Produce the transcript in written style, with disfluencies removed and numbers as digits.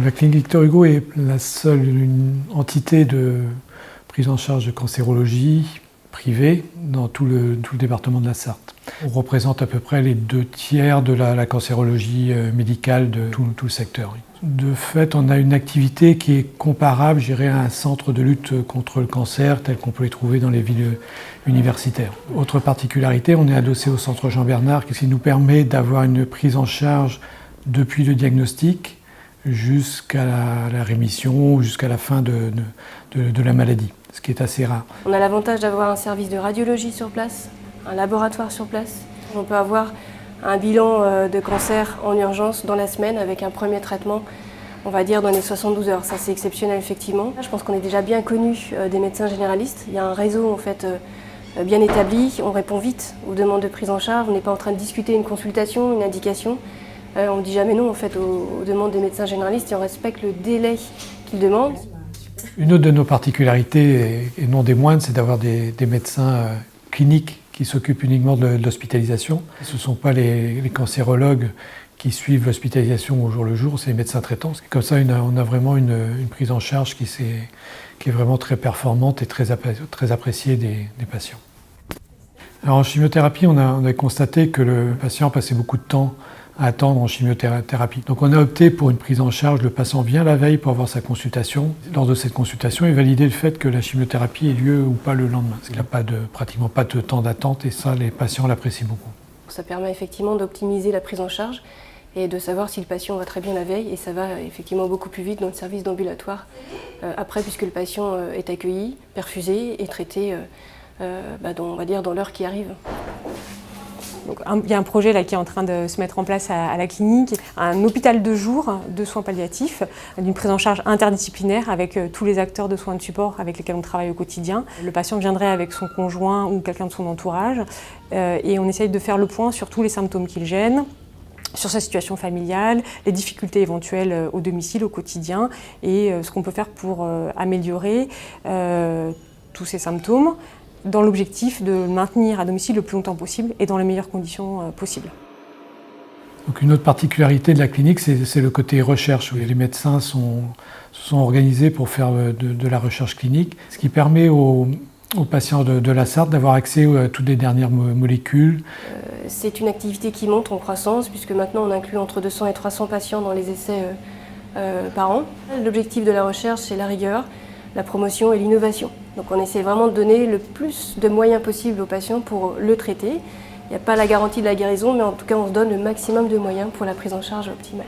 La clinique Victor Hugo est la seule entité de prise en charge de cancérologie privée dans tout le département de la Sarthe. On représente à peu près les 2/3 de la cancérologie médicale de tout le secteur. De fait, on a une activité qui est comparable, je dirais, à un centre de lutte contre le cancer tel qu'on peut les trouver dans les villes universitaires. Autre particularité, on est adossé au centre Jean-Bernard, ce qui nous permet d'avoir une prise en charge depuis le diagnostic jusqu'à la rémission, jusqu'à la fin de la maladie, ce qui est assez rare. On a l'avantage d'avoir un service de radiologie sur place, un laboratoire sur place. On peut avoir un bilan de cancer en urgence dans la semaine avec un premier traitement, on va dire dans les 72 heures. Ça, c'est exceptionnel, effectivement. Je pense qu'on est déjà bien connu des médecins généralistes. Il y a un réseau en fait bien établi. On répond vite aux demandes de prise en charge. On n'est pas en train de discuter une consultation, une indication. On ne dit jamais non en fait aux demandes des médecins généralistes et on respecte le délai qu'ils demandent. Une autre de nos particularités, et non des moindres, c'est d'avoir des médecins cliniques qui s'occupent uniquement de l'hospitalisation. Ce ne sont pas les cancérologues qui suivent l'hospitalisation au jour le jour, c'est les médecins traitants. Comme ça, on a vraiment une prise en charge qui est vraiment très performante et très appréciée des patients. Alors en chimiothérapie, on a constaté que le patient passait beaucoup de temps à attendre en chimiothérapie. Donc on a opté pour une prise en charge. Le patient vient la veille pour avoir sa consultation. Lors de cette consultation, il est validé le fait que la chimiothérapie ait lieu ou pas le lendemain. Parce qu'il n'y a pratiquement pas de temps d'attente et ça, les patients l'apprécient beaucoup. Ça permet effectivement d'optimiser la prise en charge et de savoir si le patient va très bien la veille et ça va effectivement beaucoup plus vite dans le service d'ambulatoire après puisque le patient est accueilli, perfusé et traité on va dire dans l'heure qui arrive. Donc, il y a un projet là, qui est en train de se mettre en place à la clinique, un hôpital de jour de soins palliatifs, d'une prise en charge interdisciplinaire avec tous les acteurs de soins de support avec lesquels on travaille au quotidien. Le patient viendrait avec son conjoint ou quelqu'un de son entourage et on essaye de faire le point sur tous les symptômes qui le gênent, sur sa situation familiale, les difficultés éventuelles au domicile, au quotidien et ce qu'on peut faire pour améliorer tous ces symptômes, dans l'objectif de le maintenir à domicile le plus longtemps possible et dans les meilleures conditions possibles. Donc une autre particularité de la clinique, c'est le côté recherche, où les médecins se sont organisés pour faire de la recherche clinique, ce qui permet aux patients de la Sarthe d'avoir accès à toutes les dernières molécules. C'est une activité qui monte en croissance, puisque maintenant on inclut entre 200 et 300 patients dans les essais par an. L'objectif de la recherche, c'est la rigueur, la promotion et l'innovation. Donc on essaie vraiment de donner le plus de moyens possible aux patients pour le traiter. Il n'y a pas la garantie de la guérison, mais en tout cas on se donne le maximum de moyens pour la prise en charge optimale.